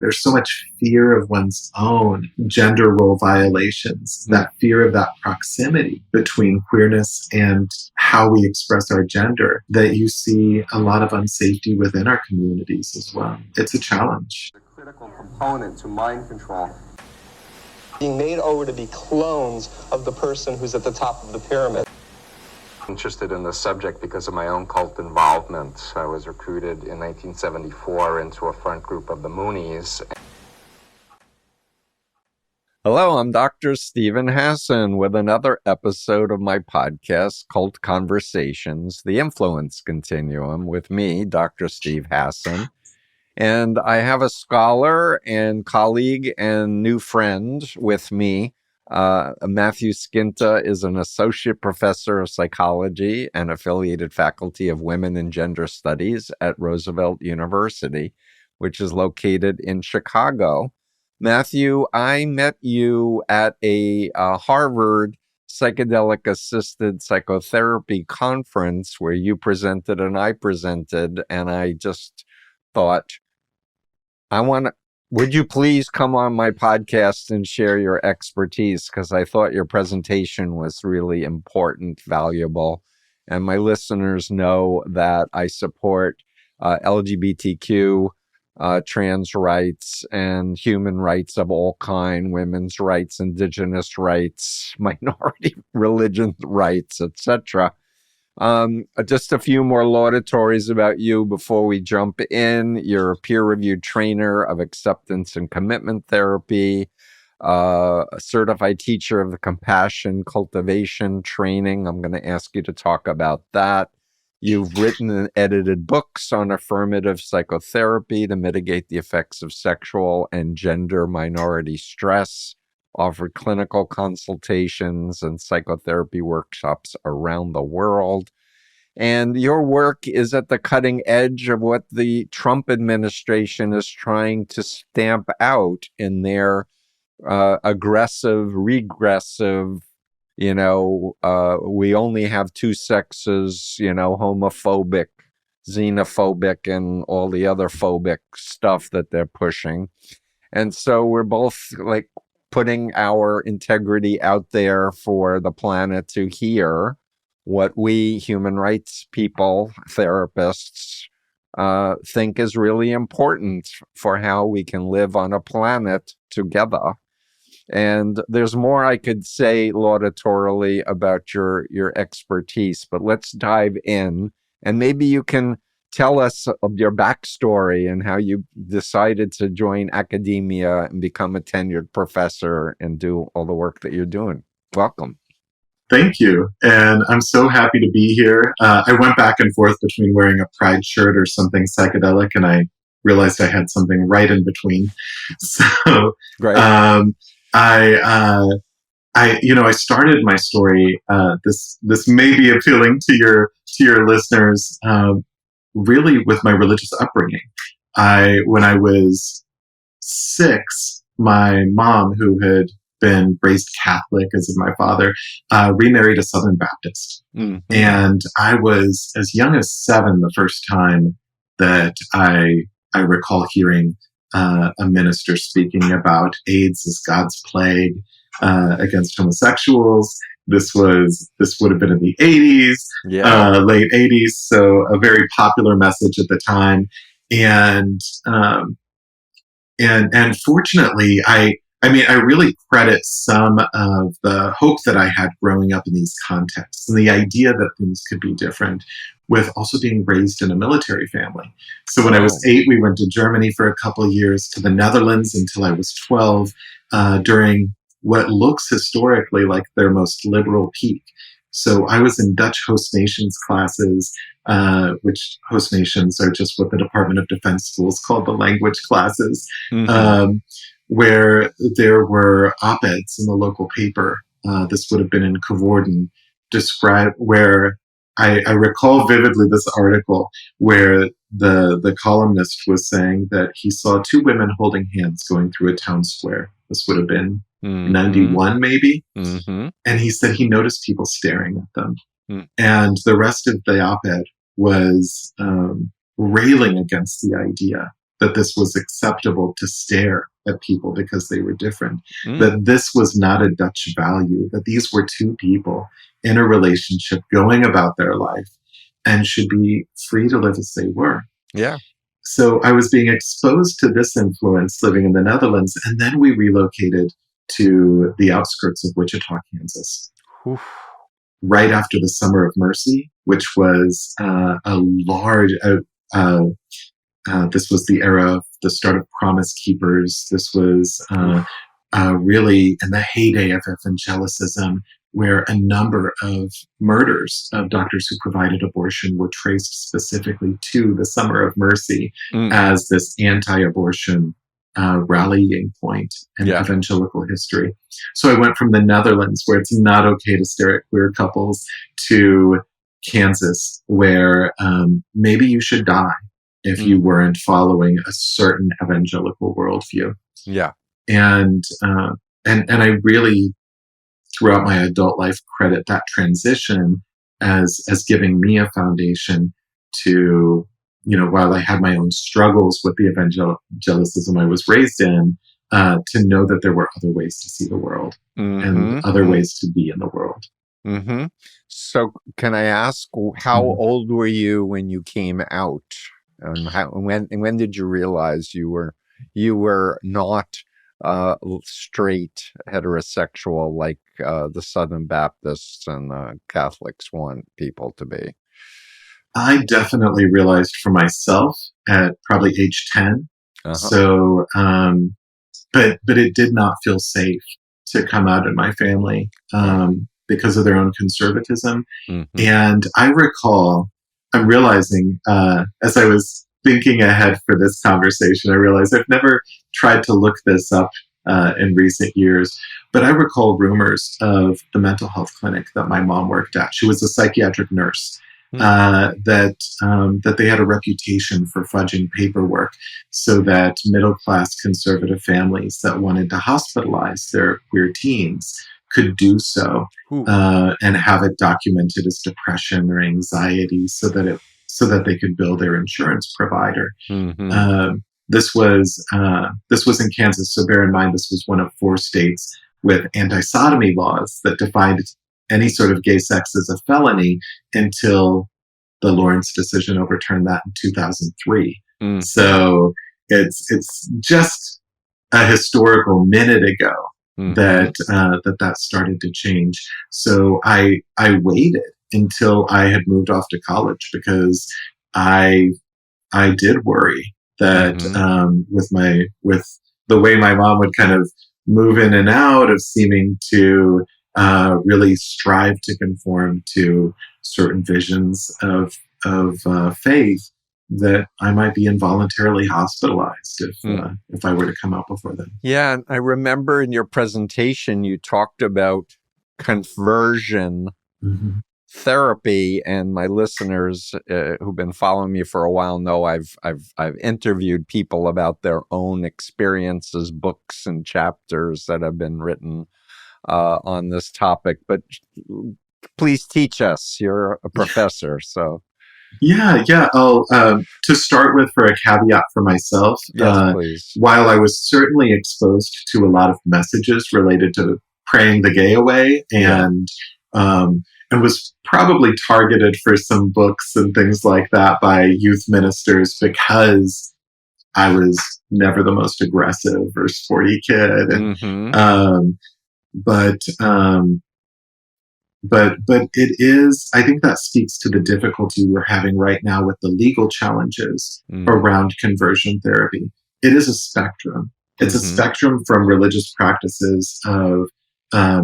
there's so much fear of one's own gender role violations, that fear of that proximity between queerness and how we express our gender, that you see a lot of unsafety within our communities as well. It's a challenge. A critical component to mind control. Being made over to be clones of the person who's at the top of the pyramid. Interested in this subject because of my own cult involvement. I was recruited in 1974 into a front group of the Moonies. Hello, I'm Dr. Stephen Hassan with another episode of my podcast, Cult Conversations, the Influence Continuum, with me, Dr. Steve Hassan. And I have a scholar and colleague and new friend with me. Matthew Skinta is an associate professor of psychology and affiliated faculty of women and gender studies at Roosevelt University, which is located in Chicago. Matthew, I met you at a Harvard Psychedelic-assisted psychotherapy conference where you presented and I presented, and I just thought, would you please come on my podcast and share your expertise? Because I thought your presentation was really important, valuable. And my listeners know that I support LGBTQ, trans rights, and human rights of all kind, women's rights, indigenous rights, minority religion rights, etc. Just a few more laudatories about you before we jump in. You're a peer-reviewed trainer of acceptance and commitment therapy, a certified teacher of the compassion cultivation training. I'm going to ask you to talk about that. You've written and edited books on affirmative psychotherapy to mitigate the effects of sexual and gender minority stress, offered clinical consultations and psychotherapy workshops around the world. And your work is at the cutting edge of what the Trump administration is trying to stamp out in their aggressive, regressive, we only have two sexes, homophobic, xenophobic, and all the other phobic stuff that they're pushing. And so we're both like putting our integrity out there for the planet to hear what we human rights people, therapists, think is really important for how we can live on a planet together. And there's more I could say laudatorily about your expertise, but let's dive in. And maybe you can tell us of your backstory and how you decided to join academia and become a tenured professor and do all the work that you're doing. Welcome. Thank you. And I'm so happy to be here. I went back and forth between wearing a pride shirt or something psychedelic, and I realized I had something right in between. So Great. I started my story. This may be appealing to your listeners. Really, with my religious upbringing. When I was 6, my mom, who had been raised Catholic, as in my father, remarried a Southern Baptist. Mm-hmm. And I was as young as 7 the first time that I recall hearing a minister speaking about AIDS as God's plague against homosexuals. This would have been in the 80s, late 80s, so a very popular message at the time. And fortunately, I really credit some of the hope that I had growing up in these contexts and the idea that things could be different with also being raised in a military family. So when I was 8, we went to Germany for a couple of years, to the Netherlands until I was 12, during what looks historically like their most liberal peak. So I was in Dutch host nations classes, which host nations are just what the Department of Defense schools call the language classes, where there were op-eds in the local paper. This would have been in Cavorden, where I recall vividly this article where the columnist was saying that he saw 2 women holding hands going through a town square. This would have been 91 maybe. Mm-hmm. And he said he noticed people staring at them. Mm. And the rest of the op-ed was railing against the idea that this was acceptable to stare at people because they were different, Mm. that this was not a Dutch value, that these were two people in a relationship going about their life and should be free to live as they were. Yeah. So I was being exposed to this influence living in the Netherlands, and then we relocated to the outskirts of Wichita, Kansas, Oof. right after the Summer of Mercy, which was a large. This was the era of the start of Promise Keepers. This was really in the heyday of evangelicism, where a number of murders of doctors who provided abortion were traced specifically to the Summer of Mercy as this anti-abortion rallying point in evangelical history. So I went from the Netherlands, where it's not okay to stare at queer couples, to Kansas, where maybe you should die if you weren't following a certain evangelical worldview. Yeah. And I really, throughout my adult life, credit that transition as giving me a foundation to, while I had my own struggles with the evangelicism I was raised in, to know that there were other ways to see the world and other ways to be in the world. Mm-hmm. So can I ask, how old were you when you came out? And when did you realize you were not straight heterosexual like the Southern Baptists and Catholics want people to be? I definitely realized for myself at probably age 10. So, but it did not feel safe to come out in my family because of their own conservatism. And I recall, I'm realizing as I was thinking ahead for this conversation, I realized I've never tried to look this up in recent years, but I recall rumors of the mental health clinic that my mom worked at. She was a psychiatric nurse. That they had a reputation for fudging paperwork so that middle-class conservative families that wanted to hospitalize their queer teens could do so and have it documented as depression or anxiety so that they could bill their insurance provider. This was in Kansas, so bear in mind this was one of 4 states with anti-sodomy laws that defined any sort of gay sex as a felony until the Lawrence decision overturned that in 2003. So it's just a historical minute ago that started to change. So I waited until I had moved off to college because I did worry that with the way my mom would kind of move in and out of seeming to really strive to conform to certain visions of faith, that I might be involuntarily hospitalized if I were to come out before then. Yeah, and I remember in your presentation you talked about conversion therapy, and my listeners who've been following me for a while know I've interviewed people about their own experiences, books and chapters that have been written on this topic, but please teach us. You're a professor, so. Yeah. I'll, to start with, for a caveat for myself, please. While I was certainly exposed to a lot of messages related to praying the gay away and was probably targeted for some books and things like that by youth ministers because I was never the most aggressive or sporty kid. But it is, I think that speaks to the difficulty we're having right now with the legal challenges around conversion therapy. It is a spectrum. It's a spectrum from religious practices of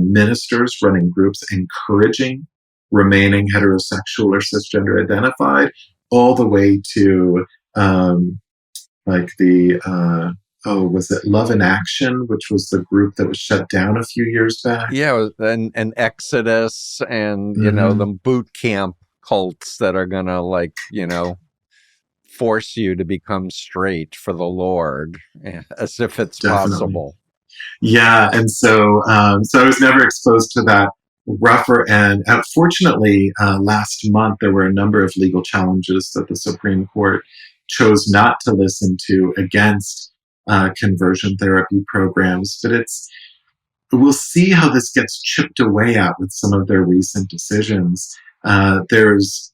ministers running groups encouraging remaining heterosexual or cisgender identified, all the way to was it Love in Action, which was the group that was shut down a few years back? Yeah, and Exodus and, the boot camp cults that are going to, force you to become straight for the Lord, as if it's possible. Yeah, and so I was never exposed to that rougher end. Fortunately, last month, there were a number of legal challenges that the Supreme Court chose not to listen to against conversion therapy programs. But we'll see how this gets chipped away at with some of their recent decisions. There's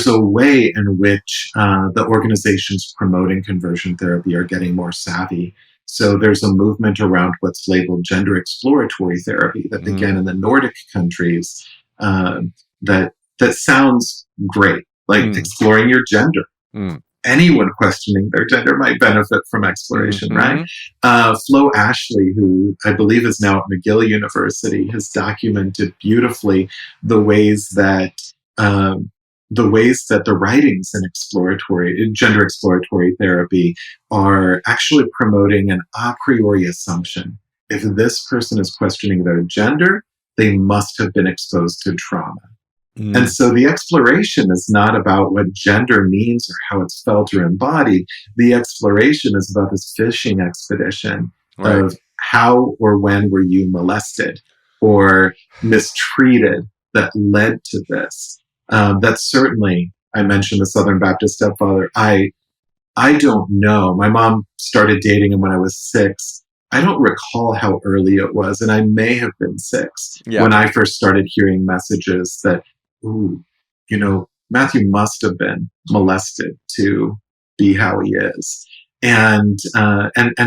a way in which the organizations promoting conversion therapy are getting more savvy. So there's a movement around what's labeled gender exploratory therapy that began in the Nordic countries that sounds great, like exploring your gender. Anyone questioning their gender might benefit from exploration, right? Flo Ashley, who I believe is now at McGill University, has documented beautifully the ways that the writings in gender exploratory therapy are actually promoting an a priori assumption. If this person is questioning their gender, they must have been exposed to trauma. And so the exploration is not about what gender means or how it's felt or embodied. The exploration is about this fishing expedition of how or when were you molested or mistreated that led to this. That's certainly, I mentioned the Southern Baptist stepfather. I don't know. My mom started dating him when I was 6. I don't recall how early it was, and I may have been 6 when I first started hearing messages that, Matthew must have been molested to be how he is. And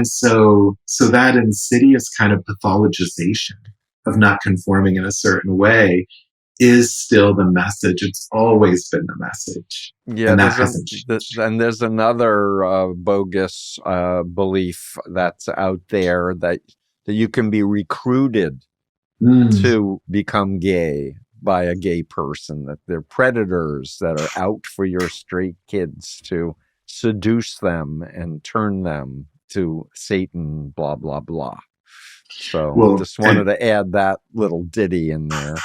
so that insidious kind of pathologization of not conforming in a certain way is still the message. It's always been the message. Yeah, and that hasn't changed. And there's another bogus belief that's out there that you can be recruited to become gay by a gay person, that they're predators that are out for your straight kids to seduce them and turn them to Satan, blah, blah, blah. So just wanted to add that little ditty in there.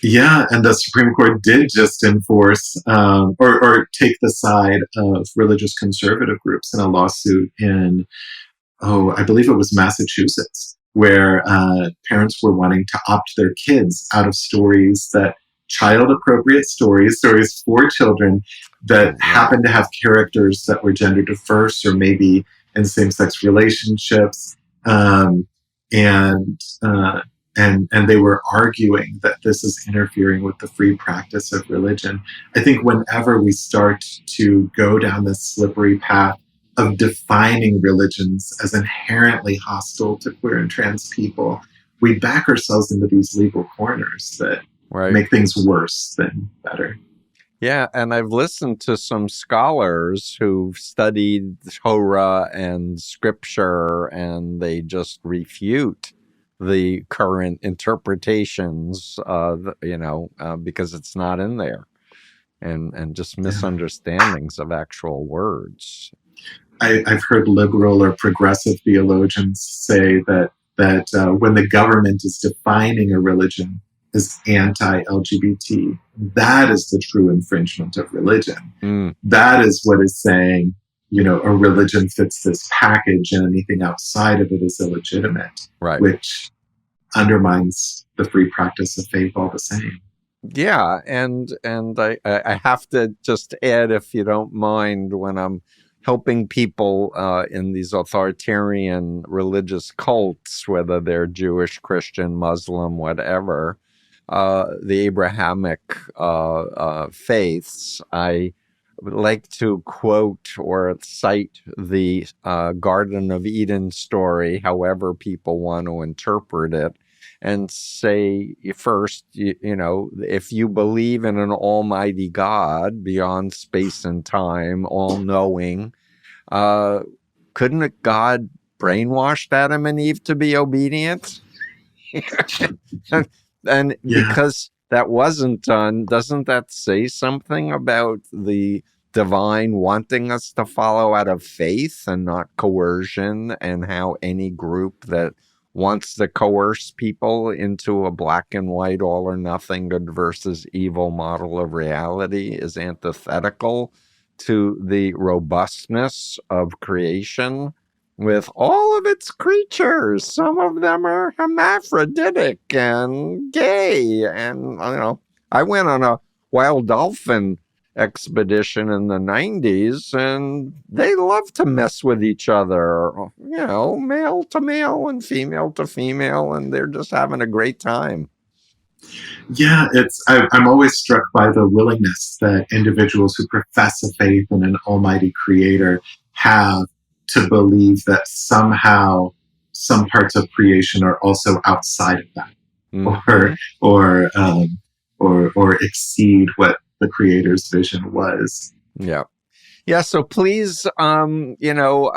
Yeah, and the Supreme Court did just enforce or take the side of religious conservative groups in a lawsuit in, I believe it was Massachusetts, where parents were wanting to opt their kids out of stories child-appropriate stories for children that happen to have characters that were gender diverse or maybe in same-sex relationships. And they were arguing that this is interfering with the free practice of religion. I think whenever we start to go down this slippery path of defining religions as inherently hostile to queer and trans people, we back ourselves into these legal corners that make things worse than better. Yeah, and I've listened to some scholars who've studied Torah and scripture, and they just refute the current interpretations, because it's not in there, and just misunderstandings of actual words. I've heard liberal or progressive theologians say that when the government is defining a religion as anti-LGBT, that is the true infringement of religion. That is what is saying, a religion fits this package and anything outside of it is illegitimate, which undermines the free practice of faith all the same. Yeah, and I have to just add, if you don't mind, when I'm helping people in these authoritarian religious cults, whether they're Jewish, Christian, Muslim, whatever, the Abrahamic faiths, I would like to quote or cite the Garden of Eden story, however people want to interpret it, and say, first, if you believe in an almighty God beyond space and time, all-knowing, couldn't God brainwash Adam and Eve to be obedient? and because that wasn't done, doesn't that say something about the divine wanting us to follow out of faith and not coercion, and how any group that wants to coerce people into a black and white, all or nothing, good versus evil model of reality is antithetical to the robustness of creation with all of its creatures? Some of them are hermaphroditic and gay. And, I went on a wild dolphin expedition in the 90s, and they love to mess with each other, male to male and female to female, and they're just having a great time. Yeah, I'm always struck by the willingness that individuals who profess a faith in an almighty creator have to believe that somehow some parts of creation are also outside of that, mm-hmm. or exceed what the creator's vision was. Yeah. So please, I know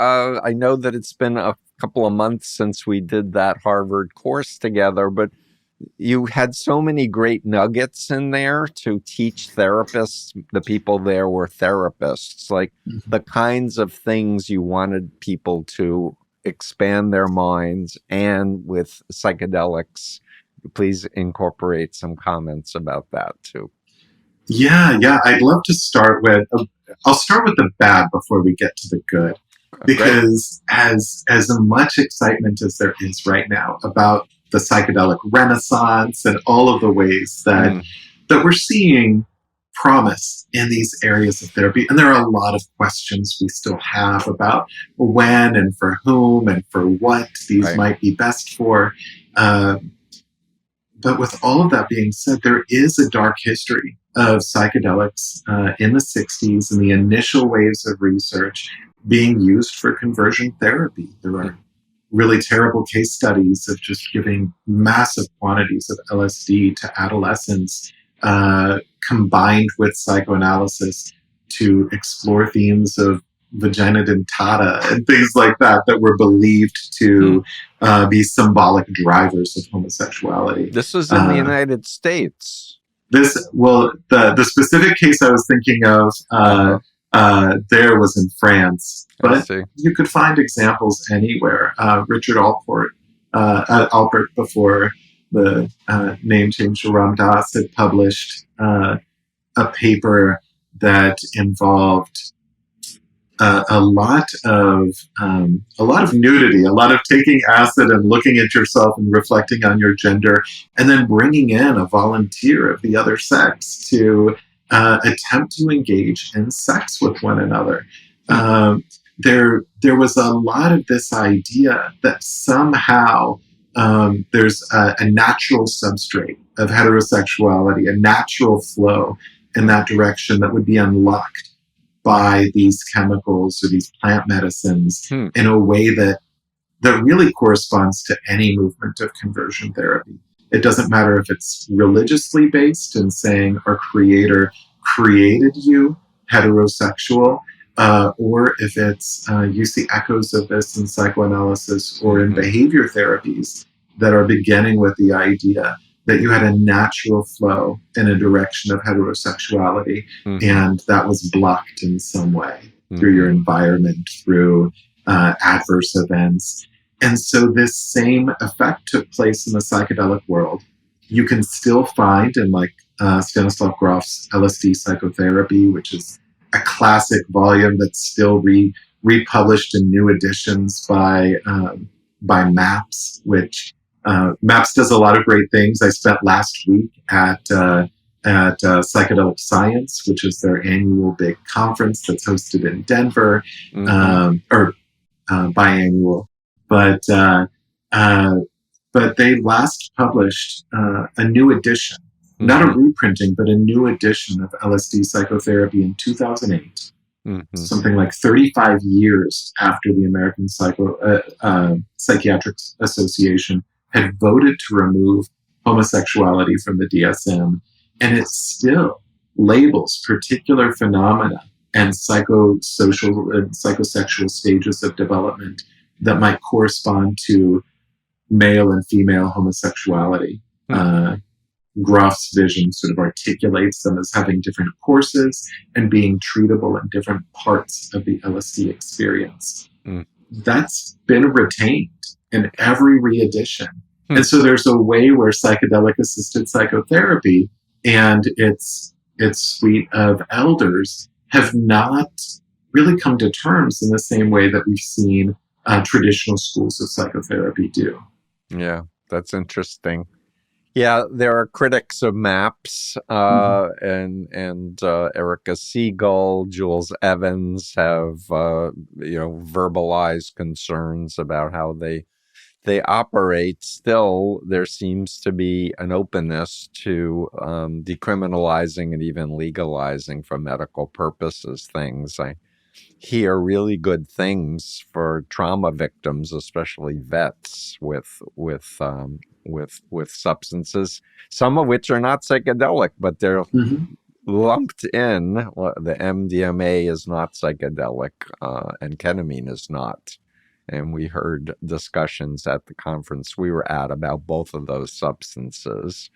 that it's been a couple of months since we did that Harvard course together, but you had so many great nuggets in there to teach therapists. The people there were therapists, like mm-hmm. the kinds of things you wanted people to expand their minds, and with psychedelics, please incorporate some comments about that too. Yeah. I'd love to start with, I'll start with the bad before we get to the good, because as much excitement as there is right now about the psychedelic renaissance and all of the ways that we're seeing promise in these areas of therapy, and there are a lot of questions we still have about when and for whom and for what these might be best for. But with all of that being said, there is a dark history of psychedelics in the 60s and the initial waves of research being used for conversion therapy. There are really terrible case studies of just giving massive quantities of LSD to adolescents combined with psychoanalysis to explore themes of vagina dentata and things like that were believed to be symbolic drivers of homosexuality. This was in the United States. The specific case I was thinking of there was in France, but you could find examples anywhere. Richard Alpert, before the name change to Ram Dass, had published a paper that involved a lot of nudity, a lot of taking acid and looking at yourself and reflecting on your gender, and then bringing in a volunteer of the other sex to attempt to engage in sex with one another. There was a lot of this idea that somehow there's a natural substrate of heterosexuality, a natural flow in that direction that would be unlocked by these chemicals or these plant medicines in a way that really corresponds to any movement of conversion therapy. It doesn't matter if it's religiously based in saying our creator created you heterosexual, or if it's, you see echoes of this in psychoanalysis or in behavior therapies that are beginning with the idea that you had a natural flow in a direction of heterosexuality, and that was blocked in some way through your environment, through adverse events. And so this same effect took place in the psychedelic world. You can still find in Stanislav Grof's LSD Psychotherapy, which is a classic volume that's still republished in new editions by MAPS, which MAPS does a lot of great things. I spent last week at Psychedelic Science, which is their annual big conference that's hosted in Denver, or biannual. But they last published a new edition, not a reprinting, but a new edition of LSD Psychotherapy in 2008. Something like 35 years after the American Psychiatric Association had voted to remove homosexuality from the DSM, and it still labels particular phenomena and psychosocial and psychosexual stages of development that might correspond to male and female homosexuality. Groff's vision sort of articulates them as having different courses and being treatable in different parts of the LSD experience. That's been retained in every re-edition. And so there's a way where psychedelic-assisted psychotherapy and its suite of elders have not really come to terms in the same way that we've seen traditional schools of psychotherapy do. Yeah, that's interesting. Yeah, there are critics of MAPS, Mhm. and Erica Siegel, Jules Evans have verbalized concerns about how they operate. Still, there seems to be an openness to decriminalizing and even legalizing for medical purposes things. I hear really good things for trauma victims, especially vets, with substances, some of which are not psychedelic, but they're Mhm. lumped in. The MDMA is not psychedelic, and ketamine is not. And we heard discussions at the conference we were at about both of those substances.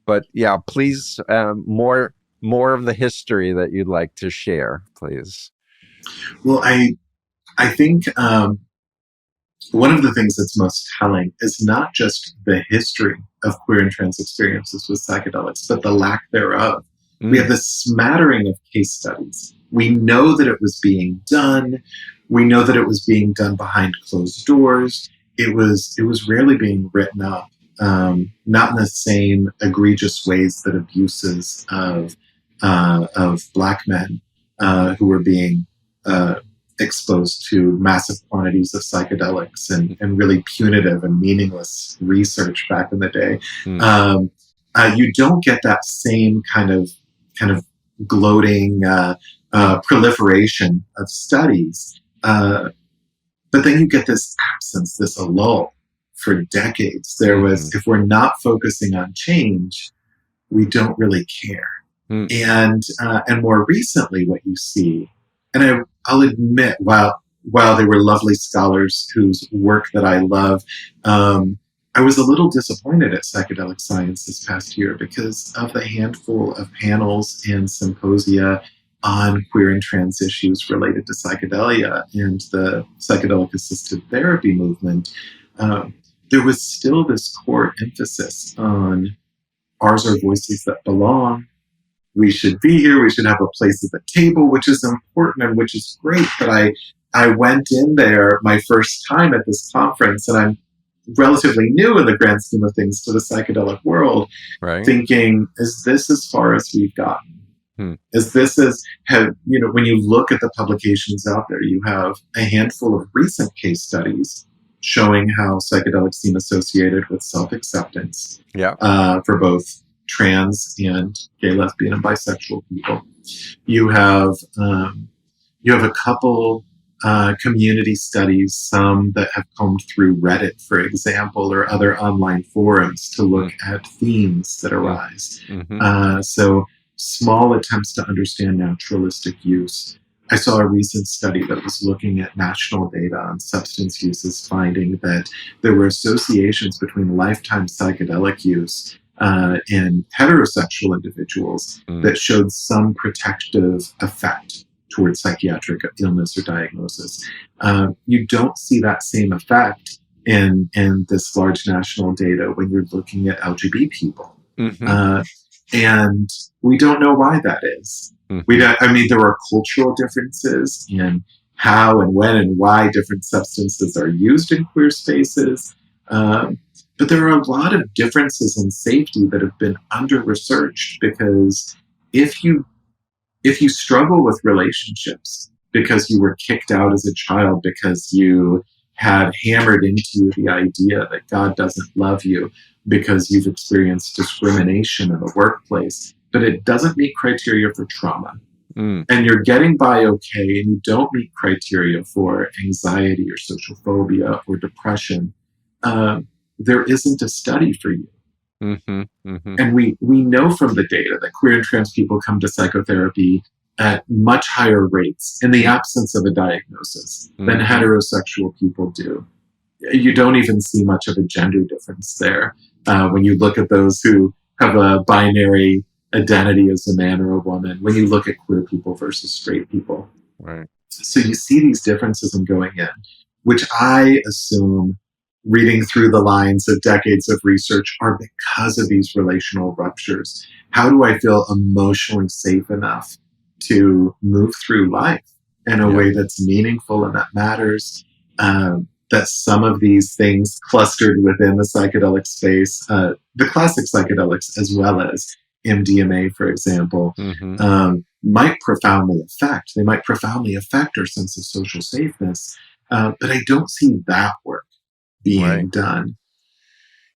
But yeah, please, more of the history that you'd like to share, please. Well, I think one of the things that's most telling is not just the history of queer and trans experiences with psychedelics, but the lack thereof. We have Mm, this smattering of case studies. We know that it was being done. We know that it was being done behind closed doors. It was rarely being written up, not in the same egregious ways that abuses of Black men who were being uh, exposed to massive quantities of psychedelics and really punitive and meaningless research back in the day. mm, Um, you don't get that same kind of gloating proliferation of studies, but then you get this absence, this lull for decades. There mm, was, if we're not focusing on change, we don't really care. mm, And more recently, what you see, and I'll admit, while they were lovely scholars whose work that I love, I was a little disappointed at psychedelic science this past year because of the handful of panels and symposia on queer and trans issues related to psychedelia and the psychedelic-assisted therapy movement. Um, there was still this core emphasis on ours are voices that belong. We should be here. We should have a place at the table, which is important and which is great. But I went in there my first time at this conference, and I'm relatively new in the grand scheme of things to the psychedelic world, right. thinking, is this as far as we've gotten? Mm, Is this as have when you look at the publications out there, you have a handful of recent case studies showing how psychedelics seem associated with self-acceptance yeah. for both trans and gay, lesbian, and bisexual people. You have you have a couple community studies, some that have combed through Reddit, for example, or other online forums to look Mm, at themes that mm, arise. mm-hmm, So small attempts to understand naturalistic use. I saw a recent study that was looking at national data on substance uses, finding that there were associations between lifetime psychedelic use in heterosexual individuals mm, that showed some protective effect towards psychiatric illness or diagnosis. You don't see that same effect in this large national data when you're looking at LGBT people. mm-hmm, Uh, and we don't know why that is. We mm-hmm, don't, I mean, there are cultural differences in how and when and why different substances are used in queer spaces. Um, but there are a lot of differences in safety that have been under researched because if you if you struggle with relationships because you were kicked out as a child because you had hammered into you the idea that God doesn't love you because you've experienced discrimination in the workplace, but it doesn't meet criteria for trauma, mm, and you're getting by okay, and you don't meet criteria for anxiety or social phobia or depression, there isn't a study for you. mm-hmm, mm-hmm, And we know from the data that queer and trans people come to psychotherapy at much higher rates in the absence of a diagnosis than mm-hmm, heterosexual people do. You don't even see much of a gender difference there when you look at those who have a binary identity as a man or a woman, when you look at queer people versus straight people. right. So you see these differences in going in, which I assume, reading through the lines of decades of research, are because of these relational ruptures. How do I feel emotionally safe enough to move through life in a Yeah. way that's meaningful and that matters? that some of these things clustered within the psychedelic space, the classic psychedelics as well as MDMA, for example, might profoundly affect. They might profoundly affect our sense of social safeness, but I don't see that work being done.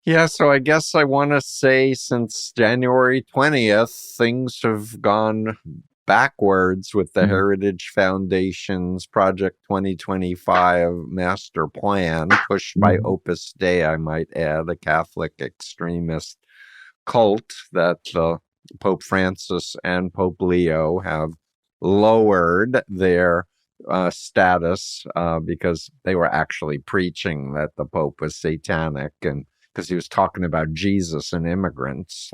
Yeah, so I guess I want to say since January 20th, things have gone backwards with the Heritage Foundation's Project 2025 master plan, pushed by Opus Dei, I might add, a Catholic extremist cult that Pope Francis and Pope Leo have lowered their status because they were actually preaching that the Pope was satanic, and because he was talking about Jesus and immigrants,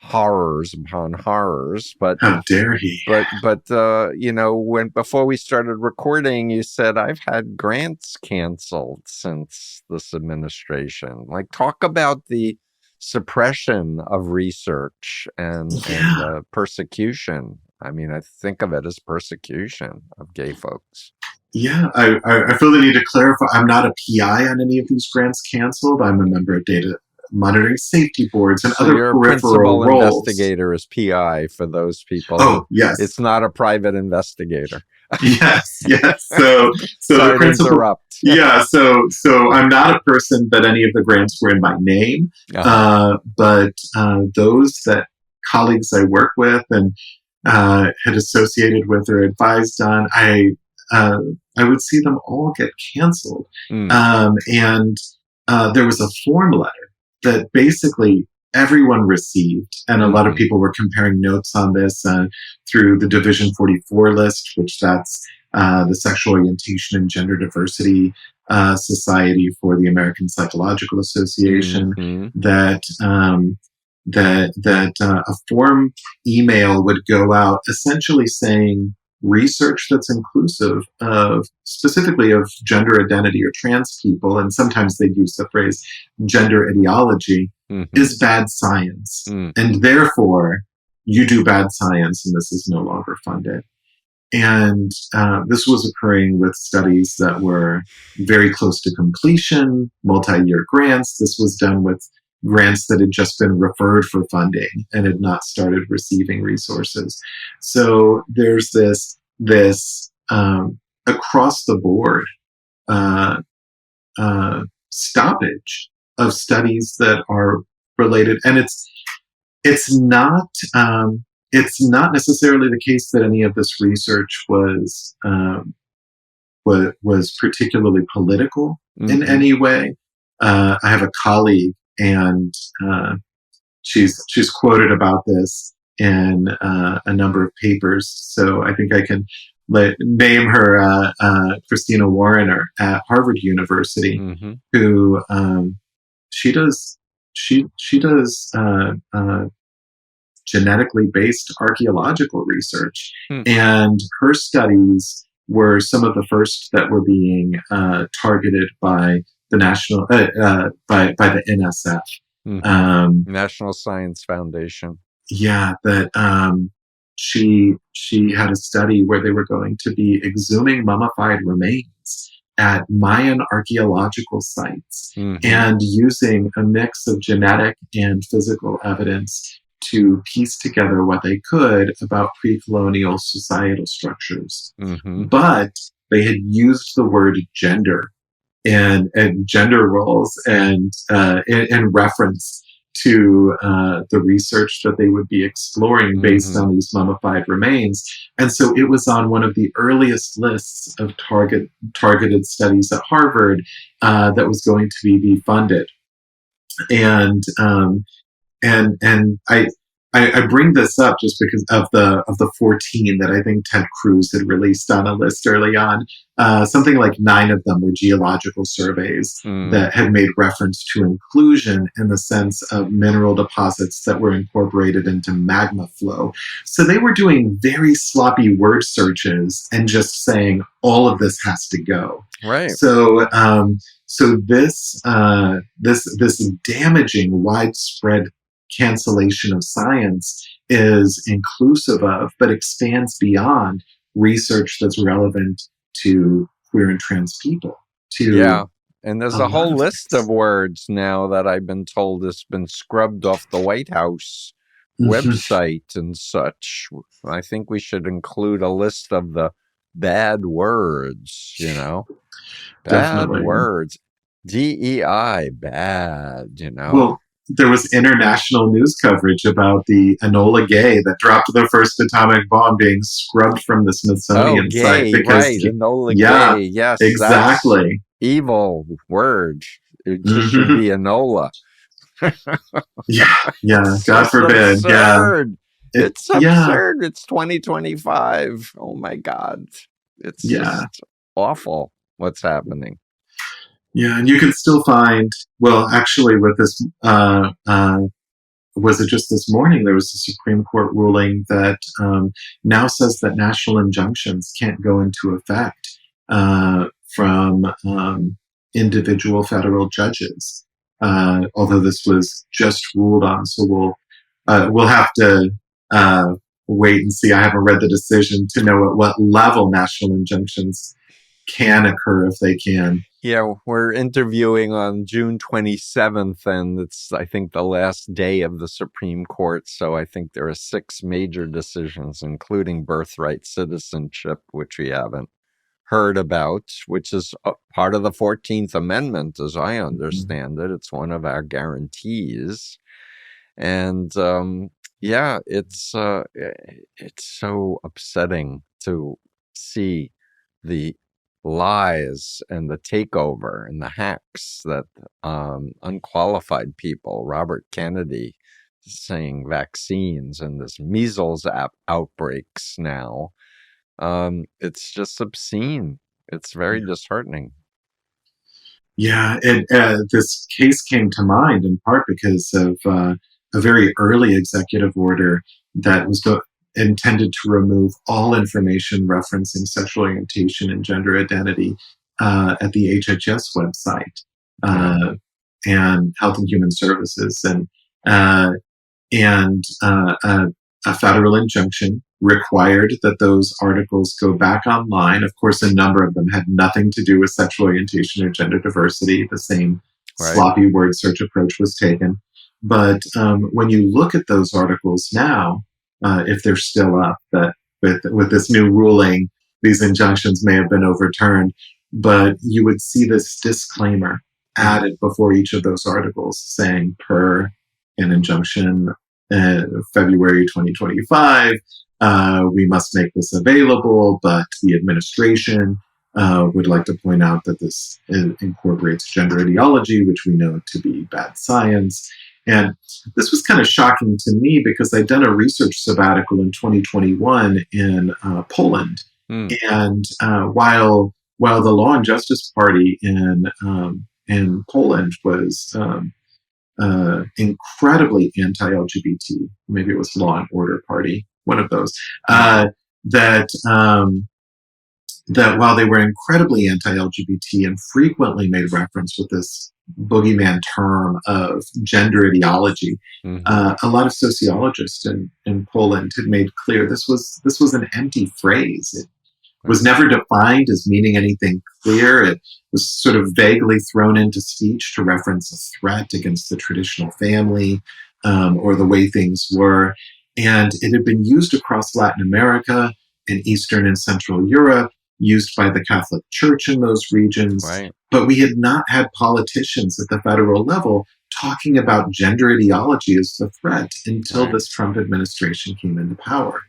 horrors upon horrors. But how dare he? But when before we started recording, you said I've had grants canceled since this administration. Like, talk about the suppression of research and persecution. I mean, I think of it as persecution of gay folks. Yeah, I feel the need to clarify. I'm not a PI on any of these grants canceled. I'm a member of data monitoring safety boards and other your peripheral principal roles. Investigator is PI for those people. Oh, yes. It's not a private investigator. Yes. So Sorry the principal. to interrupt. Yeah. So I'm not a person that any of the grants were in my name, but those that colleagues I work with and had associated with or advised on, I would see them all get canceled. And there was a form letter that basically everyone received, and a lot of people were comparing notes on this through the Division 44 list, which that's the Sexual Orientation and Gender Diversity Society for the American Psychological Association, that a form email would go out essentially saying research that's inclusive of specifically of gender identity or trans people, and sometimes they'd use the phrase gender ideology, is bad science. And therefore you do bad science and this is no longer funded. And this was occurring with studies that were very close to completion, multi-year grants. This was done with grants that had just been referred for funding and had not started receiving resources. So there's this across the board stoppage of studies that are related, and it's not necessarily the case that any of this research was particularly political in any way. I have a colleague, and she's quoted about this in a number of papers. So I think I can name her Christina Warrener at Harvard University, who she does genetically based archaeological research, and her studies were some of the first that were being targeted by the national by the NSF, National Science Foundation. Yeah, that she had a study where they were going to be exhuming mummified remains at Mayan archaeological sites and using a mix of genetic and physical evidence to piece together what they could about pre-colonial societal structures. But they had used the word gender and gender roles and in reference to the research that they would be exploring based on these mummified remains. And so it was on one of the earliest lists of targeted studies at Harvard that was going to be funded. And I bring this up just because of the 14 that I think Ted Cruz had released on a list early on. Something like 9 of them were geological surveys that had made reference to inclusion in the sense of mineral deposits that were incorporated into magma flow. So they were doing very sloppy word searches and just saying all of this has to go. Right. So this damaging widespread cancellation of science is inclusive of, but expands beyond research that's relevant to queer and trans people, to And there's a a lot whole of list of things. words now that I've been told has been scrubbed off the White House Mhm. website and such. I think we should include a list of the bad words, bad Definitely. words. DEI, bad, Well, there was international news coverage about the Enola Gay that dropped the first atomic bomb being scrubbed from the Oh, Smithsonian site gay, because, right. Enola yeah, Gay. Yes, that's exactly. evil word. It just should Hmm. be Enola. Yeah, yeah. It's God just forbid. Yeah, absurd. It's yeah, absurd. It's 2025. Oh my God. It's yeah, just awful what's happening. yeah. And you can still find. Well, actually, with this, was it just this morning? There was a Supreme Court ruling that now says that national injunctions can't go into effect from individual federal judges. Although this was just ruled on, so we'll have to wait and see. I haven't read the decision to know at what level national injunctions can occur if they can. Yeah, we're interviewing on June 27th, and it's, I think, the last day of the Supreme Court. So I think there are 6 major decisions, including birthright citizenship, which we haven't heard about, which is part of the 14th Amendment, as I understand it. It's one of our guarantees. And yeah, it's so upsetting to see the lies and the takeover and the hacks that unqualified people, Robert Kennedy saying vaccines and this measles outbreaks now. It's just obscene. It's very disheartening. Yeah, this case came to mind in part because of a very early executive order that was intended to remove all information referencing sexual orientation and gender identity at the HHS website Yeah. and Health and Human Services, uh, and a federal injunction required that those articles go back online. Of course, a number of them had nothing to do with sexual orientation or gender diversity. The same Right. sloppy word search approach was taken. But when you look at those articles now, if they're still up, that with this new ruling, these injunctions may have been overturned, but you would see this disclaimer added before each of those articles saying per an injunction February 2025, we must make this available, but the administration would like to point out that this incorporates gender ideology, which we know to be bad science. And this was kind of shocking to me because I'd done a research sabbatical in 2021 in Poland. And while the Law and Justice Party in Poland was incredibly anti-LGBT, maybe it was Law and Order Party, one of those, that while they were incredibly anti-LGBT and frequently made reference with this boogeyman term of gender ideology, a lot of sociologists in Poland had made clear this was an empty phrase. It was never defined as meaning anything clear. It was sort of vaguely thrown into speech to reference a threat against the traditional family or the way things were. And it had been used across Latin America and Eastern and Central Europe, used by the Catholic Church in those regions. Right. But we had not had politicians at the federal level talking about gender ideology as the threat until this Trump administration came into power.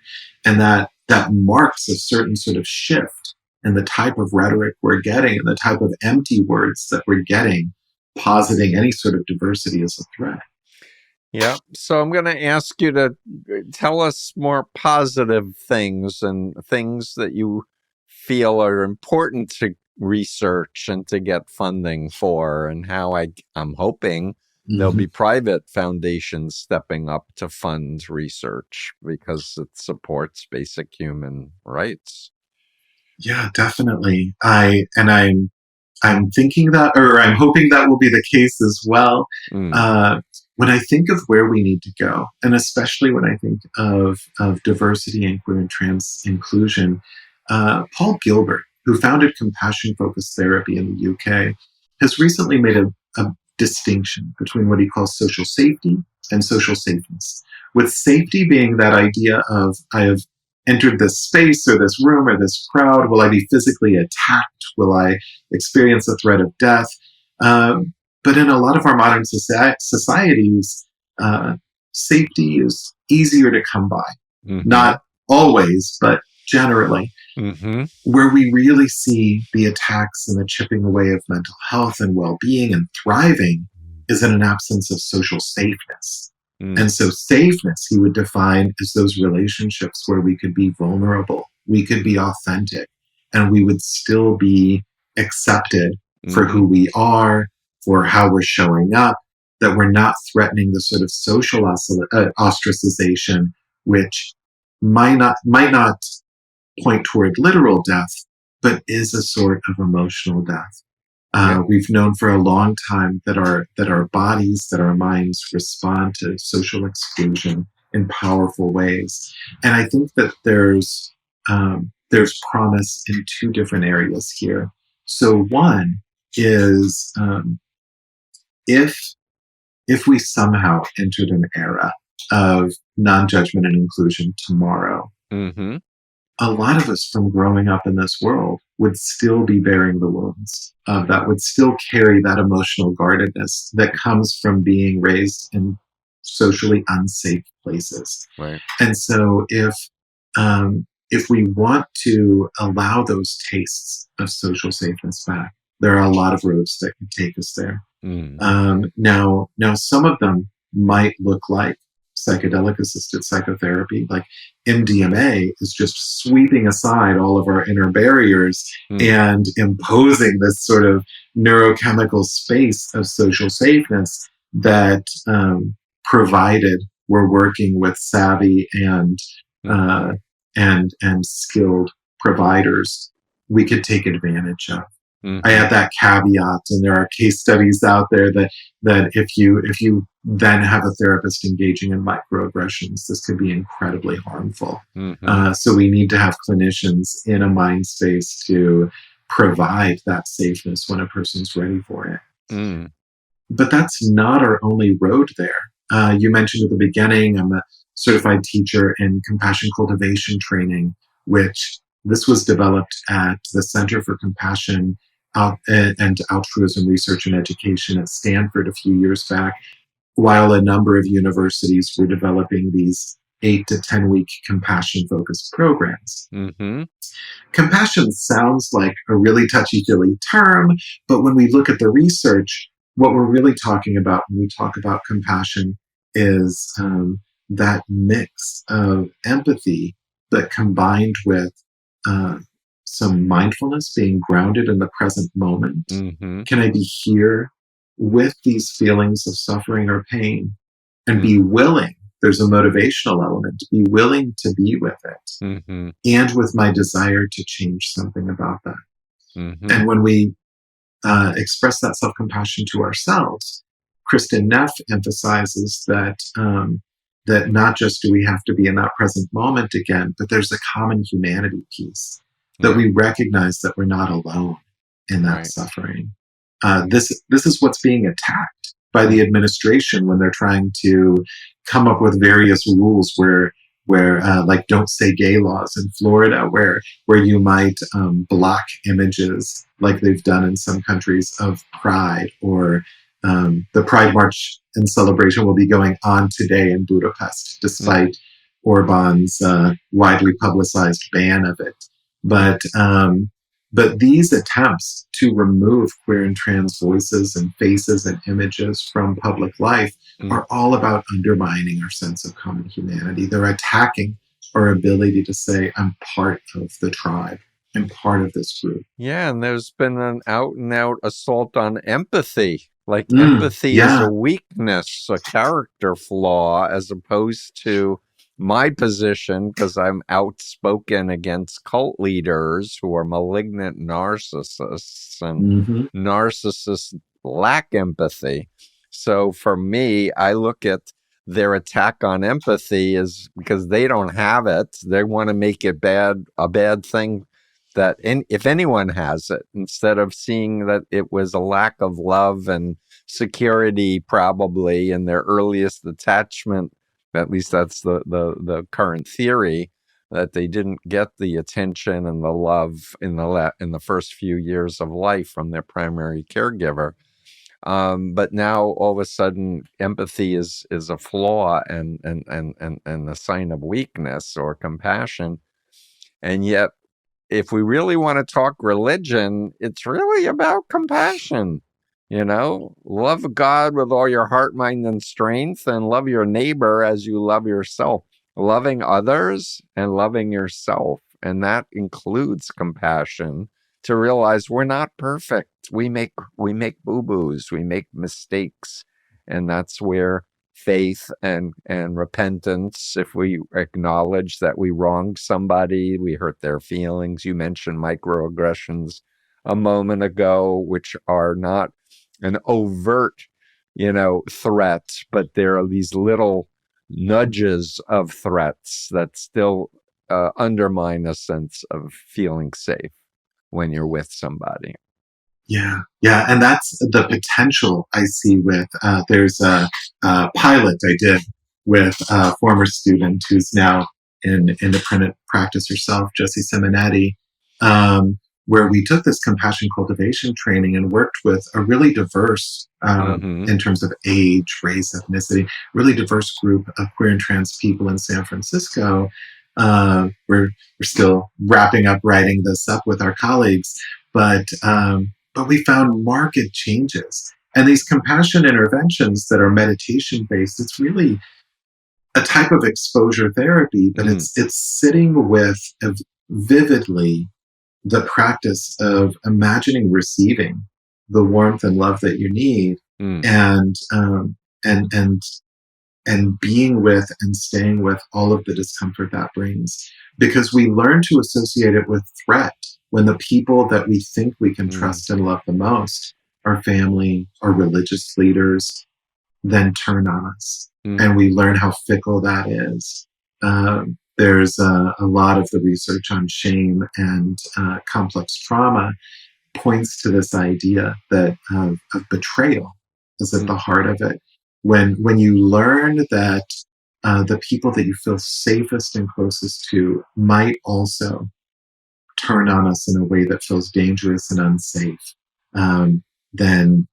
And that marks a certain sort of shift in the type of rhetoric we're getting and the type of empty words that we're getting, positing any sort of diversity as a threat. Yeah. So I'm going to ask you to tell us more positive things and things that you feel are important to research and to get funding for, and how I'm hoping there'll be private foundations stepping up to fund research because it supports basic human rights. Yeah, definitely. I'm thinking that, or I'm hoping that will be the case as well. When I think of where we need to go, and especially when I think of diversity and queer and trans inclusion, Paul Gilbert, who founded compassion-focused therapy in the UK, has recently made a distinction between what he calls social safety and social safeness. With safety being that idea of, I have entered this space or this room or this crowd, will I be physically attacked? Will I experience the threat of death? But in a lot of our modern societies, safety is easier to come by. Mm-hmm. Not always, but generally. Mm-hmm. Where we really see the attacks and the chipping away of mental health and well-being and thriving is in an absence of social safeness. And so safeness, he would define as those relationships where we could be vulnerable, we could be authentic, and we would still be accepted for who we are, for how we're showing up, that we're not threatening the sort of social ostracization, which might not point toward literal death, but is a sort of emotional death. We've known for a long time that our bodies, that our minds respond to social exclusion in powerful ways. And I think that there's promise in two different areas here. So one is if we somehow entered an era of non-judgment and inclusion tomorrow, a lot of us from growing up in this world would still be bearing the wounds that, would still carry that emotional guardedness that comes from being raised in socially unsafe places. Right. And so if we want to allow those tastes of social safeness back, there are a lot of roads that can take us there. Now some of them might look like psychedelic-assisted psychotherapy. Like MDMA is just sweeping aside all of our inner barriers and imposing this sort of neurochemical space of social safeness that, provided we're working with savvy and skilled providers, we could take advantage of. I add that caveat, and there are case studies out there that if you then have a therapist engaging in microaggressions, this could be incredibly harmful. So we need to have clinicians in a mind space to provide that safeness when a person's ready for it. But that's not our only road there. You mentioned at the beginning, I'm a certified teacher in compassion cultivation training, which this was developed at the Center for Compassion and Altruism Research and Education at Stanford a few years back, while a number of universities were developing these 8 to 10 week compassion-focused programs. Compassion sounds like a really touchy-feely term, but when we look at the research, what we're really talking about when we talk about compassion is that mix of empathy, but combined with some mindfulness, being grounded in the present moment. Can I be here with these feelings of suffering or pain and be willing? There's a motivational element, to be willing to be with it and with my desire to change something about that. And when we express that self-compassion to ourselves, Kristen Neff emphasizes that that not just do we have to be in that present moment again, but there's a common humanity piece, that we recognize that we're not alone in that suffering. This is what's being attacked by the administration when they're trying to come up with various rules where like don't say gay laws in Florida, where you might block images like they've done in some countries of Pride, or the Pride March and celebration will be going on today in Budapest, despite Orban's widely publicized ban of it. But these attempts to remove queer and trans voices and faces and images from public life are all about undermining our sense of common humanity. They're attacking our ability to say, I'm part of the tribe. I'm part of this group. Yeah, and there's been an out-and-out assault on empathy. Like empathy is a weakness, a character flaw, as opposed to my position, because I'm outspoken against cult leaders who are malignant narcissists, and narcissists lack empathy. So for me, I look at their attack on empathy as because they don't have it. They want to make it a bad thing if anyone has it, instead of seeing that it was a lack of love and security, probably in their earliest attachment, at least that's the current theory, that they didn't get the attention and the love in the first few years of life from their primary caregiver. But now all of a sudden, empathy is a flaw and a sign of weakness or compassion. And yet, if we really want to talk religion, it's really about compassion. Love God with all your heart, mind, and strength, and love your neighbor as you love yourself. Loving others and loving yourself. And that includes compassion, to realize we're not perfect. We make boo-boos, we make mistakes. And that's where faith and repentance, if we acknowledge that we wronged somebody, we hurt their feelings. You mentioned microaggressions a moment ago, which are not an overt, threat, but there are these little nudges of threats that still undermine a sense of feeling safe when you're with somebody. Yeah, and that's the potential I see with, there's a pilot I did with a former student who's now in independent practice herself, Jessie Simonetti, where we took this compassion cultivation training and worked with a really diverse, in terms of age, race, ethnicity, really diverse group of queer and trans people in San Francisco. We're still wrapping up writing this up with our colleagues, but we found marked changes. And these compassion interventions that are meditation based, it's really a type of exposure therapy, but it's sitting with vividly the practice of imagining receiving the warmth and love that you need, and being with and staying with all of the discomfort that brings, because we learn to associate it with threat when the people that we think we can trust and love the most, our family, our religious leaders, then turn on us. And we learn how fickle that is. There's a lot of the research on shame and complex trauma points to this idea that of betrayal is at the heart of it. When you learn that the people that you feel safest and closest to might also turn on us in a way that feels dangerous and unsafe, then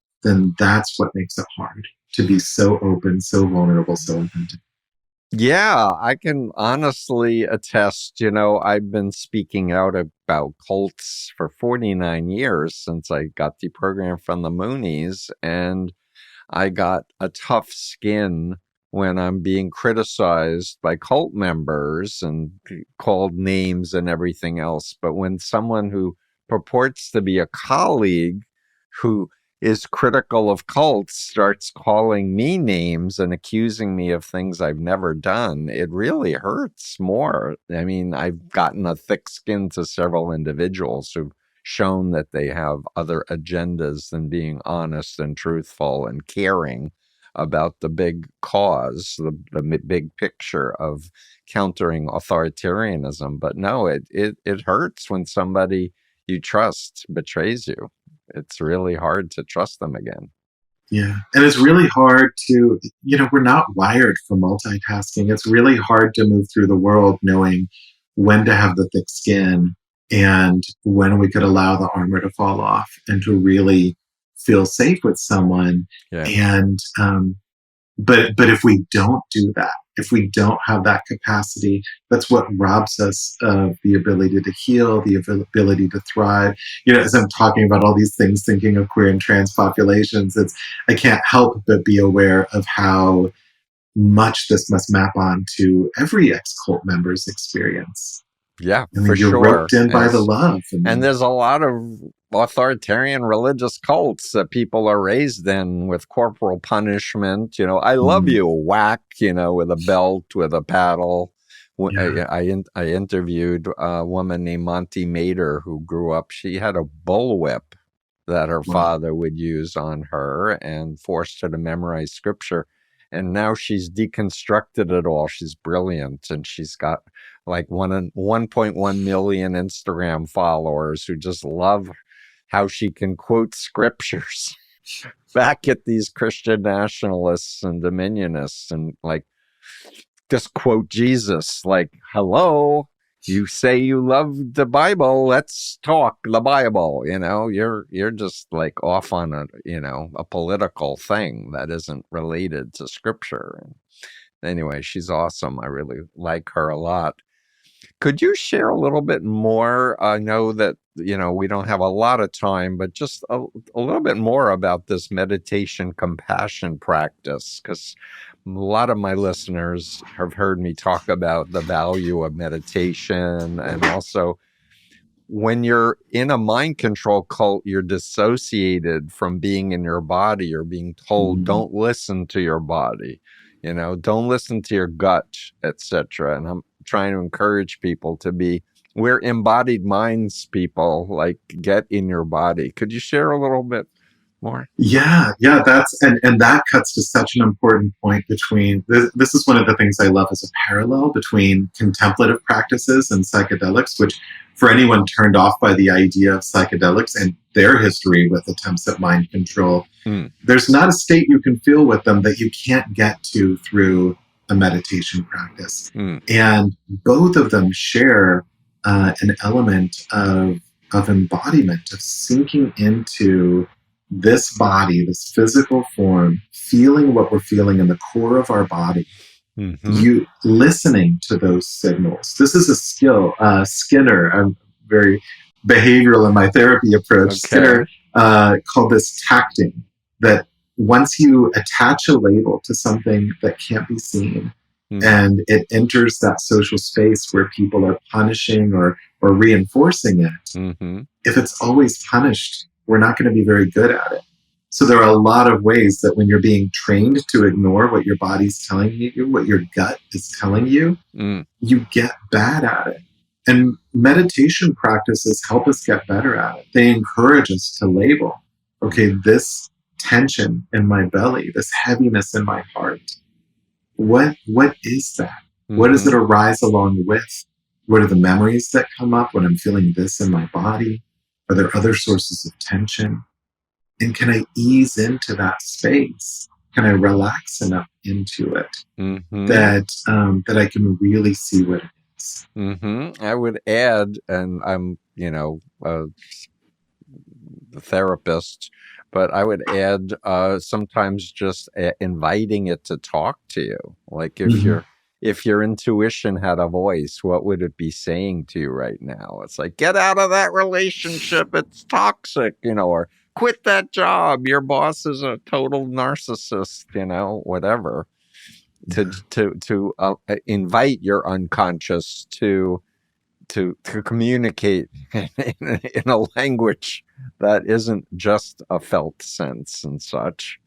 that's what makes it hard to be so open, so vulnerable, so authentic. Yeah, I can honestly attest. I've been speaking out about cults for 49 years since I got the program from the Moonies, and I got a tough skin when I'm being criticized by cult members and called names and everything else. But when someone who purports to be a colleague who is critical of cults starts calling me names and accusing me of things I've never done, it really hurts more. I mean, I've gotten a thick skin to several individuals who've shown that they have other agendas than being honest and truthful and caring about the big cause, the big picture of countering authoritarianism. But no, it hurts when somebody you trust betrays you. It's really hard to trust them again. Yeah. And it's really hard to, we're not wired for multitasking. It's really hard to move through the world knowing when to have the thick skin and when we could allow the armor to fall off and to really feel safe with someone. Yeah. And, but if we don't do that, if we don't have that capacity, that's what robs us of the ability to heal, the ability to thrive. As I'm talking about all these things, thinking of queer and trans populations, I can't help but be aware of how much this must map on to every ex-cult member's experience. Yeah, I mean, for you're sure. roped in by the love. And there's a lot of authoritarian religious cults that people are raised in with corporal punishment. I love you, whack, with a belt, with a paddle. Yeah. I interviewed a woman named Monty Mader who grew up. She had a bullwhip that her father would use on her and forced her to memorize scripture. And now she's deconstructed it all. She's brilliant. And she's got like 1.1 million Instagram followers who just love how she can quote scriptures back at these Christian nationalists and dominionists and like just quote Jesus, like, hello, you say you love the Bible, let's talk the Bible. You're just like off on a political thing that isn't related to scripture. And anyway, she's awesome. I really like her a lot. Could you share a little bit more? I know that, we don't have a lot of time, but just a little bit more about this meditation compassion practice, because a lot of my listeners have heard me talk about the value of meditation. And also, when you're in a mind control cult, you're dissociated from being in your body. You're being told, don't listen to your body, don't listen to your gut, etc. And I'm trying to encourage people we're embodied minds people, like get in your body. Could you share a little bit more? Yeah, that's and that cuts to such an important point between this is one of the things I love as a parallel between contemplative practices and psychedelics, which for anyone turned off by the idea of psychedelics and their history with attempts at mind control, there's not a state you can feel with them that you can't get to through a meditation practice. And both of them share an element of embodiment, of sinking into this body, this physical form, feeling what we're feeling in the core of our body, you listening to those signals. This is a skill. Skinner, I'm very behavioral in my therapy approach. Okay. Skinner called this tacting, that once you attach a label to something that can't be seen, and it enters that social space where people are punishing or reinforcing it, if it's always punished, we're not going to be very good at it. So there are a lot of ways that when you're being trained to ignore what your body's telling you, what your gut is telling you, you get bad at it. And meditation practices help us get better at it. They encourage us to label, okay, this tension in my belly, this heaviness in my heart, what is that? What does it arise along with? What are the memories that come up when I'm feeling this in my body? Are there other sources of tension? And can I ease into that space? Can I relax enough into it that I can really see what it is? I would add, and I'm, a therapist, but I would add sometimes just inviting it to talk to you. Like if your intuition had a voice, what would it be saying to you right now? It's like, get out of that relationship. It's toxic, or quit that job. Your boss is a total narcissist, whatever. To invite your unconscious to communicate in a language that isn't just a felt sense and such.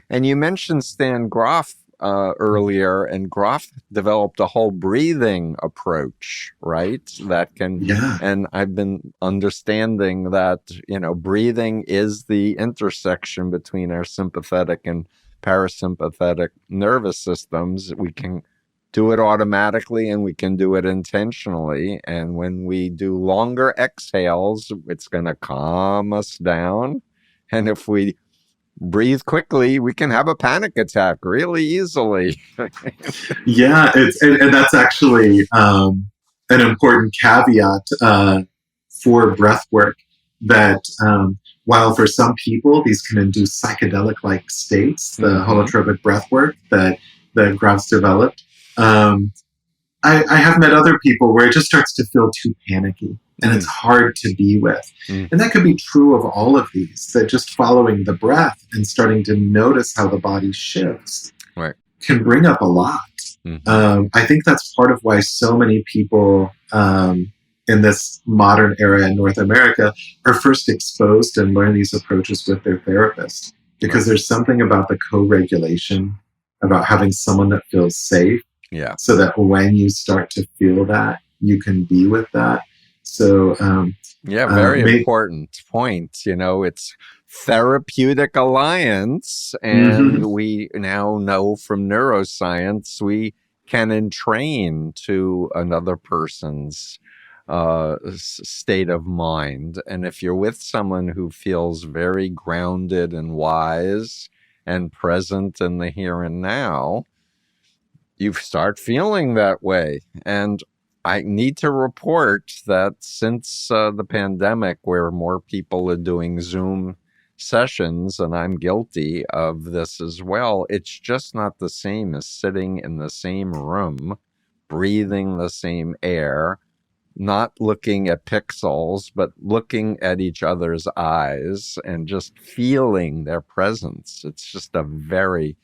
And you mentioned Stan Grof earlier, and Grof developed a whole breathing approach, right? That can, and I've been understanding that, breathing is the intersection between our sympathetic and parasympathetic nervous systems. We can do it automatically and we can do it intentionally. And when we do longer exhales, it's going to calm us down. And if we breathe quickly, we can have a panic attack really easily. And that's actually an important caveat for breath work, that while for some people these can induce psychedelic-like states, the holotropic breath work that Grof's developed, I have met other people where it just starts to feel too panicky and it's hard to be with. And that could be true of all of these, that just following the breath and starting to notice how the body shifts can bring up a lot. I think that's part of why so many people in this modern era in North America are first exposed and learn these approaches with their therapist, because there's something about the co-regulation, about having someone that feels safe, so that when you start to feel that, you can be with that. So very important point. It's therapeutic alliance. And we now know from neuroscience we can entrain to another person's state of mind. And if you're with someone who feels very grounded and wise and present in the here and now, you start feeling that way. And I need to report that since the pandemic, where more people are doing Zoom sessions, and I'm guilty of this as well, it's just not the same as sitting in the same room, breathing the same air, not looking at pixels, but looking at each other's eyes and just feeling their presence. It's just a very,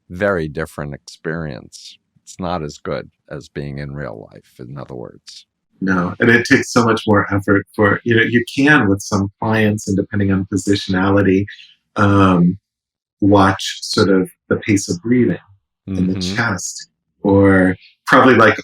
very different experience. It's not as good as being in real life, in other words. No, and it takes so much more effort for, you can with some clients, and depending on positionality, watch sort of the pace of breathing in the chest, or probably like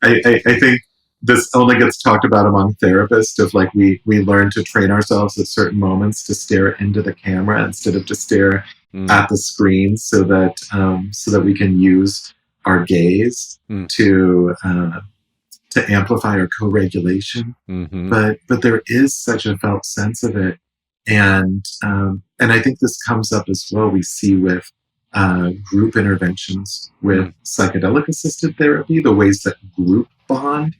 I think this only gets talked about among therapists, of like we learn to train ourselves at certain moments to stare into the camera instead of to stare at the screen, so that we can use our gaze to amplify our co-regulation. But there is such a felt sense of it, and I think this comes up as well. We see with group interventions with psychedelic-assisted therapy, the ways that group bond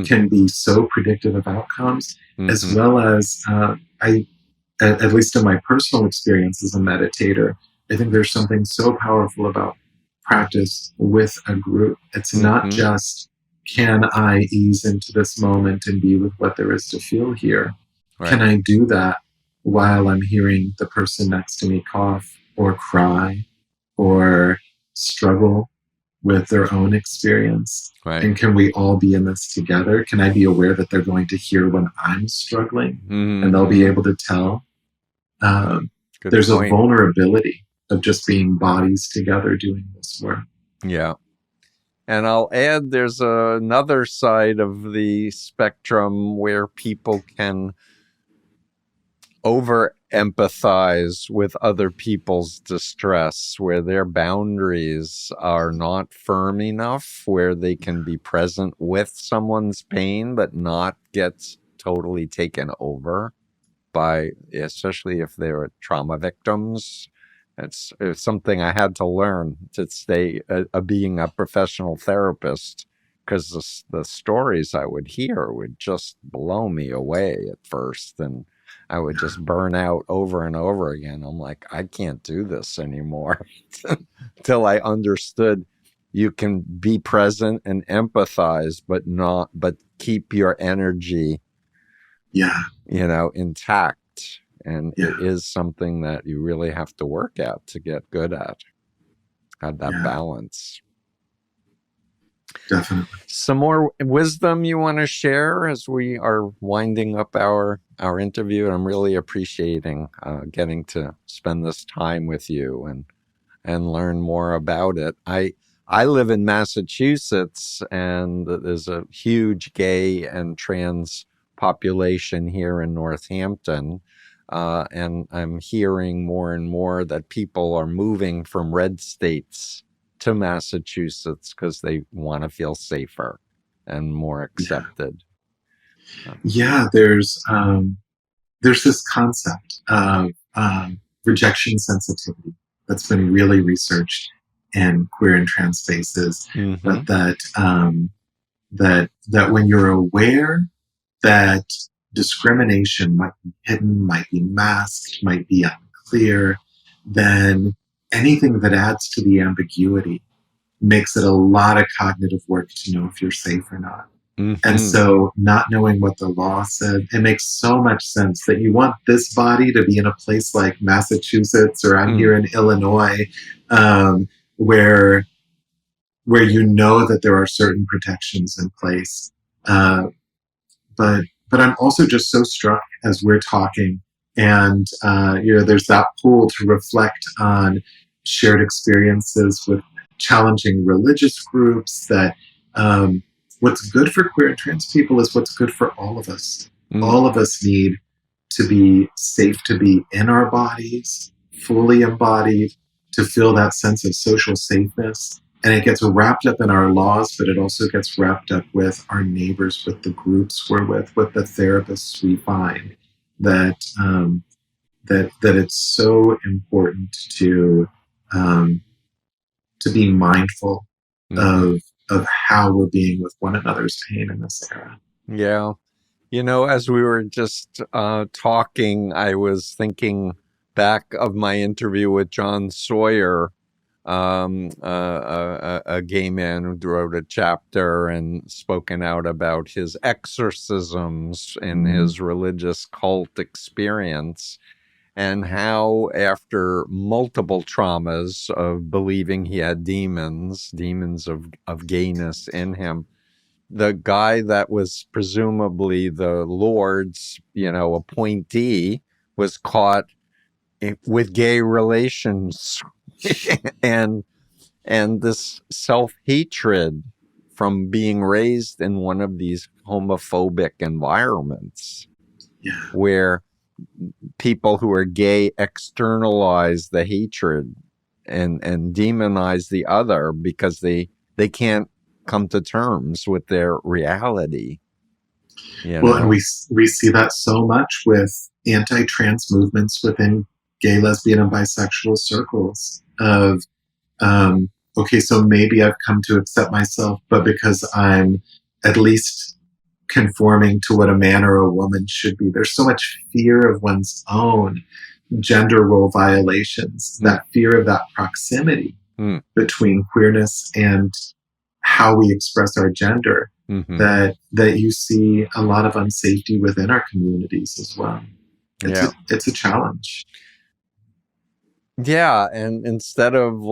can be so predictive of outcomes, as well as at least in my personal experience as a meditator, I think there's something so powerful about practice with a group. It's not just, can I ease into this moment and be with what there is to feel here? Right. Can I do that while I'm hearing the person next to me cough or cry or struggle with their own experience? Right. And can we all be in this together? Can I be aware that they're going to hear when I'm struggling and they'll be able to tell? There's point. A vulnerability of just being bodies together doing this work. Yeah. And I'll add, there's another side of the spectrum where people can over empathize with other people's distress, where their boundaries are not firm enough, where they can be present with someone's pain, but not get totally taken over by, especially if they're trauma victims. It's something I had to learn to stay being a professional therapist, because the stories I would hear would just blow me away at first, and I would just burn out over and over again. I'm like, I can't do this anymore. Till I understood you can be present and empathize, but keep your energy, intact. And it is something that you really have to work at to get good at that balance. Definitely. Some more wisdom you want to share as we are winding up our interview? I'm really appreciating getting to spend this time with you and learn more about it. I live in Massachusetts, and there's a huge gay and trans population here in Northampton. And I'm hearing more and more that people are moving from red states to Massachusetts because they want to feel safer and more accepted. There's this concept of rejection sensitivity that's been really researched in queer and trans spaces, but that when you're aware that discrimination might be hidden, might be masked, might be unclear, then anything that adds to the ambiguity makes it a lot of cognitive work to know if you're safe or not. And so not knowing what the law said, it makes so much sense that you want this body to be in a place like Massachusetts, or I'm here in Illinois, where you know that there are certain protections in place. But I'm also just so struck as we're talking, and there's that pull to reflect on shared experiences with challenging religious groups, that what's good for queer and trans people is what's good for all of us. All of us need to be safe to be in our bodies, fully embodied, to feel that sense of social safeness. And it gets wrapped up in our laws, but it also gets wrapped up with our neighbors, with the groups we're with the therapists we find. That it's so important to be mindful of how we're being with one another's pain in this era. Yeah. As we were just talking, I was thinking back of my interview with John Sawyer, a gay man who wrote a chapter and spoken out about his exorcisms in his religious cult experience, and how after multiple traumas of believing he had demons of gayness in him, the guy that was presumably the Lord's, appointee was caught with gay relations and this self-hatred from being raised in one of these homophobic environments where people who are gay externalize the hatred and demonize the other because they can't come to terms with their reality. And we see that so much with anti-trans movements within gay, lesbian, and bisexual circles of, okay, so maybe I've come to accept myself, but because I'm at least conforming to what a man or a woman should be, there's so much fear of one's own gender role violations, that fear of that proximity between queerness and how we express our gender, that you see a lot of unsafety within our communities as well. It's a challenge. Yeah, and instead of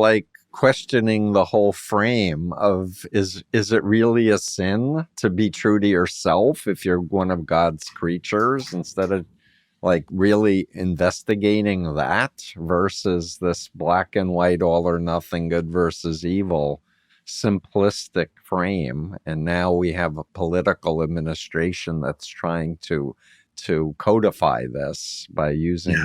questioning the whole frame of is it really a sin to be true to yourself if you're one of God's creatures, instead of really investigating that versus this black and white, all or nothing, good versus evil, simplistic frame. And now we have a political administration that's trying to codify this by using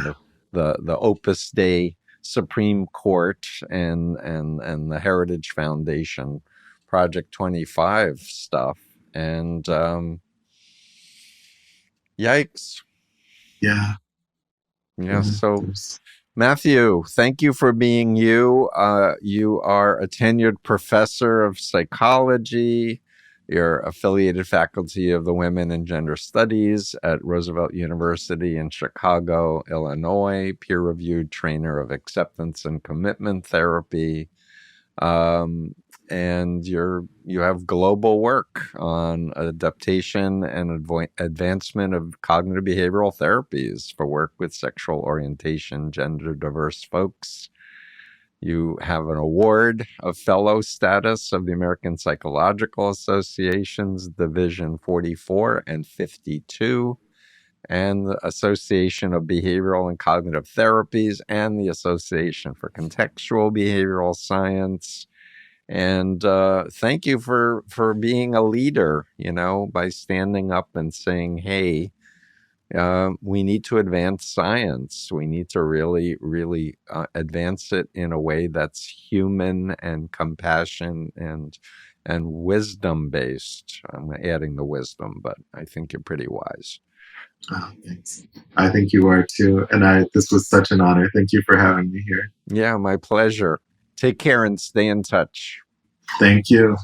the Opus Dei Supreme Court and the Heritage Foundation Project 25 stuff. And yikes. So Matthew, thank you for being you. You are a tenured professor of psychology. You're affiliated faculty of the Women and Gender Studies at Roosevelt University in Chicago, Illinois, peer-reviewed trainer of acceptance and commitment therapy. And you have global work on adaptation and advancement of cognitive behavioral therapies for work with sexual orientation, gender diverse folks. You have an award of fellow status of the American Psychological Association's Division 44 and 52, and the Association of Behavioral and Cognitive Therapies, and the Association for Contextual Behavioral Science. And thank you for being a leader, by standing up and saying, hey, we need to advance science. We need to really, really advance it in a way that's human and compassion and wisdom based. I'm adding the wisdom, but I think you're pretty wise. Oh, thanks. I think you are too. And this was such an honor. Thank you for having me here. Yeah, my pleasure. Take care and stay in touch. Thank you.